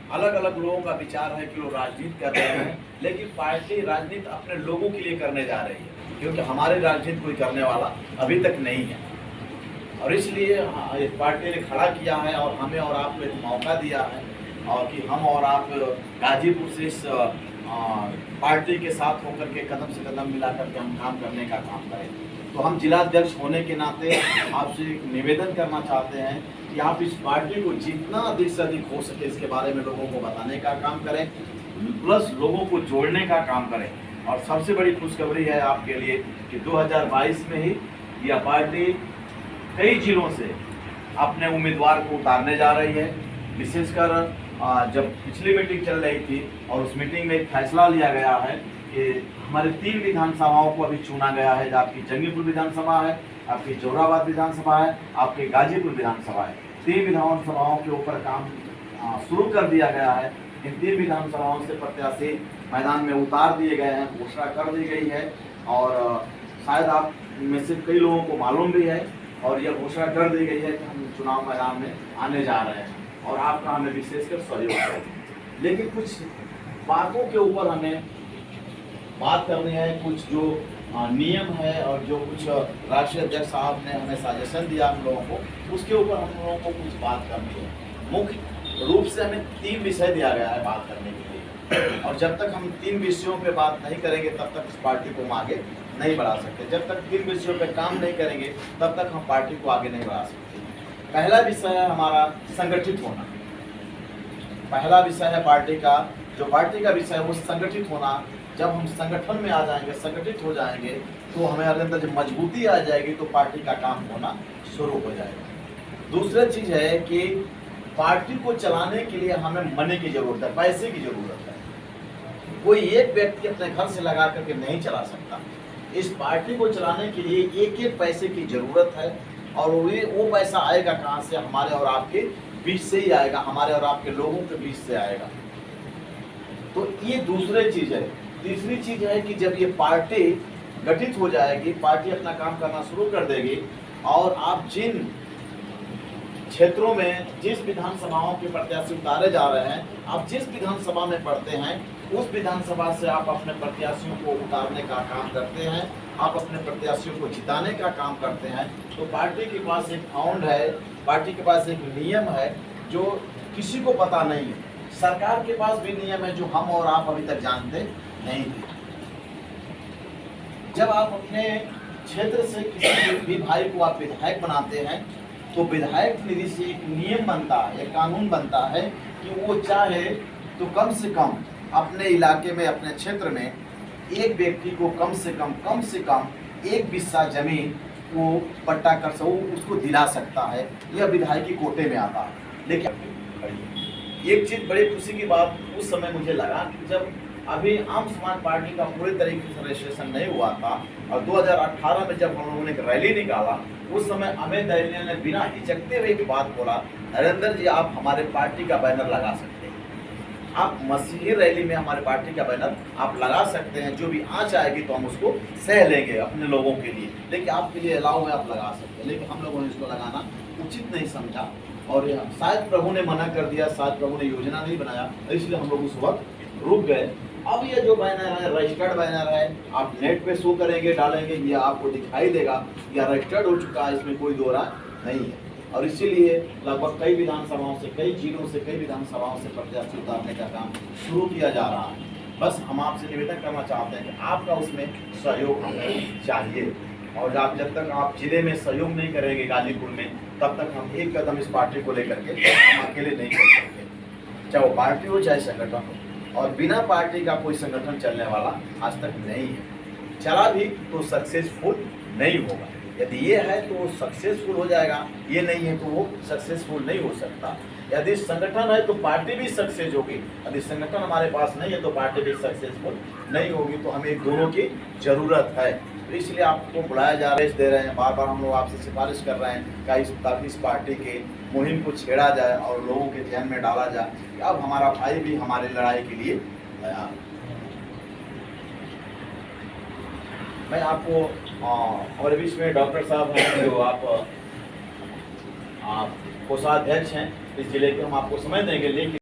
अलग अलग लोगों का विचार है कि लोग राजनीति कर रहे हैं, लेकिन पार्टी राजनीति अपने लोगों के लिए करने जा रही है, क्योंकि हमारी राजनीति कोई करने वाला अभी तक नहीं है। और इसलिए इस पार्टी ने खड़ा किया है और हमें और आपको एक मौका दिया है और कि हम और आप गाजीपुर से इस पार्टी के साथ होकर के कदम से कदम मिलाकर के हम काम करने का काम करें। तो हम जिलाध्यक्ष होने के नाते आपसे एक निवेदन करना चाहते हैं कि आप इस पार्टी को जितना अधिक से अधिक हो सके इसके बारे में लोगों को बताने का काम करें, प्लस लोगों को जोड़ने का काम करें। और सबसे बड़ी खुशखबरी है आपके लिए कि 2022 में ही यह पार्टी कई जिलों से अपने उम्मीदवार को उतारने जा रही है। विशेषकर जब पिछली मीटिंग चल रही थी और उस मीटिंग में एक फैसला लिया गया है कि हमारे 3 विधानसभाओं को अभी चुना गया है। आपकी जंगीपुर विधानसभा है, आपकी जोराबाद विधानसभा है, आपकी गाजीपुर विधानसभा है। 3 विधानसभाओं के ऊपर काम शुरू कर दिया गया है। इन 3 विधानसभाओं से प्रत्याशी मैदान में उतार दिए गए हैं, घोषणा कर दी गई है और शायद आप में से कई लोगों को मालूम भी है और यह घोषणा कर दी गई है कि हम चुनाव मैदान में आने जा रहे हैं और आपका हमें विशेषकर सहयोग है। लेकिन कुछ बातों के ऊपर हमें बात करनी है, कुछ जो नियम है और जो कुछ राष्ट्रीय अध्यक्ष साहब ने हमें सजेशन दिया हम लोगों को, उसके ऊपर हम लोगों को कुछ बात करनी है। मुख्य रूप से हमें 3 विषय दिया गया है बात करने के लिए और जब तक हम 3 विषयों पे बात नहीं करेंगे तब तक इस पार्टी को हम आगे नहीं बढ़ा सकते। जब तक 3 विषयों पे काम नहीं करेंगे तब तक हम पार्टी को आगे नहीं बढ़ा सकते। पहला विषय है हमारा संगठित होना। पहला विषय है पार्टी का, जो पार्टी का विषय है वो संगठित होना। जब हम संगठन में आ जाएंगे, संगठित हो जाएंगे, तो हमारे अंदर जब मजबूती आ जाएगी तो पार्टी का काम होना शुरू हो जाएगा। दूसरी चीज़ है कि पार्टी को चलाने के लिए हमें मनी की जरूरत है, पैसे की जरूरत है। कोई एक व्यक्ति अपने घर से लगा करके नहीं चला सकता। इस पार्टी को चलाने के लिए एक एक पैसे की जरूरत है और वो पैसा आएगा कहाँ से? हमारे और आपके बीच से ही आएगा, हमारे और आपके लोगों के बीच से आएगा। तो ये दूसरी चीज़ है। तीसरी चीज़ है कि जब ये पार्टी गठित हो जाएगी, पार्टी अपना काम करना शुरू कर देगी और आप जिन क्षेत्रों में जिस विधानसभाओं के प्रत्याशी उतारे जा रहे हैं, आप जिस विधानसभा में पढ़ते हैं उस विधानसभा से आप अपने प्रत्याशियों को उतारने का काम करते हैं, आप अपने प्रत्याशियों को जिताने का काम करते हैं। तो पार्टी के पास एक फाउंड है, पार्टी के पास एक नियम है जो किसी को पता नहीं है। सरकार के पास भी नियम है जो हम और आप अभी तक जानते नहीं थे। जब आप अपने क्षेत्र से किसी भी भाई को आप विधायक बनाते हैं तो विधायक निधि से एक नियम बनता है, एक कानून बनता है कि वो चाहे तो कम से कम अपने इलाके में, अपने क्षेत्र में एक व्यक्ति को कम से कम 1 बिस्सा जमीन को पट्टा कर उसको दिला सकता है। यह विधायकी कोटे में आता है। लेकिन एक चीज़ बड़ी खुशी की बात उस समय मुझे लगा कि जब अभी आम समाज पार्टी का पूरे तरीके से रजिस्ट्रेशन नहीं हुआ था और 2018 में जब हम लोगों ने एक रैली निकाला, उस समय अमित दैनिया ने बिना हिचकते हुए एक बात बोला, नरेंद्र जी आप हमारे पार्टी का बैनर लगा सकते हैं, आप मसीही रैली में हमारे पार्टी का बैनर आप लगा सकते हैं, जो भी आँच आएगी तो हम उसको सह लेंगे अपने लोगों के लिए, लेकिन आपके लिए अलाउ है, आप लगा सकते हैं। लेकिन हम लोगों ने इसको लगाना उचित नहीं समझा और शायद प्रभु ने मना कर दिया, शायद प्रभु ने योजना नहीं बनाया, इसलिए हम लोग उस वक्त रुक गए। अब ये जो बैनर है रजिस्टर्ड बैनर है, आप नेट पे शो करेंगे, डालेंगे, ये आपको दिखाई देगा या रजिस्टर्ड हो चुका है, इसमें कोई दो राय नहीं है। और इसीलिए लगभग कई विधानसभाओं से, कई जिलों से, कई विधानसभाओं से प्रत्याशी उतारने का काम शुरू किया जा रहा है। बस हम आपसे निवेदन करना चाहते हैं कि आपका उसमें सहयोग हमें चाहिए और आप जब तक आप जिले में सहयोग नहीं करेंगे गाजीपुर में, तब तक हम एक कदम इस पार्टी को लेकर के हम अकेले नहीं कर सकते, चाहे वो पार्टी हो चाहे संगठन हो। और बिना पार्टी का कोई संगठन चलने वाला आज तक नहीं है, चला भी तो सक्सेसफुल नहीं होगा। यदि ये है तो वो सक्सेसफुल हो जाएगा, ये नहीं है तो वो सक्सेसफुल नहीं हो सकता। यदि संगठन है तो पार्टी भी सक्सेस होगी, यदि संगठन हमारे पास नहीं है तो पार्टी भी सक्सेसफुल नहीं होगी। तो हमें दोनों की ज़रूरत है। तो इसलिए आपको बुलाया जा रहा है, दे रहे हैं, बार बार हम लोग आपसे सिफारिश कर रहे हैं ताकि इस पार्टी के मुहिम को छेड़ा जाए और लोगों के ध्यान में डाला जाए कि अब हमारा भाई भी हमारी लड़ाई के लिए तैयार है। मैं आपको और बीच में डॉक्टर साहब हैं जो आप कोषाध्यक्ष हैं इस जिले के, हम आपको समय देंगे। लेकिन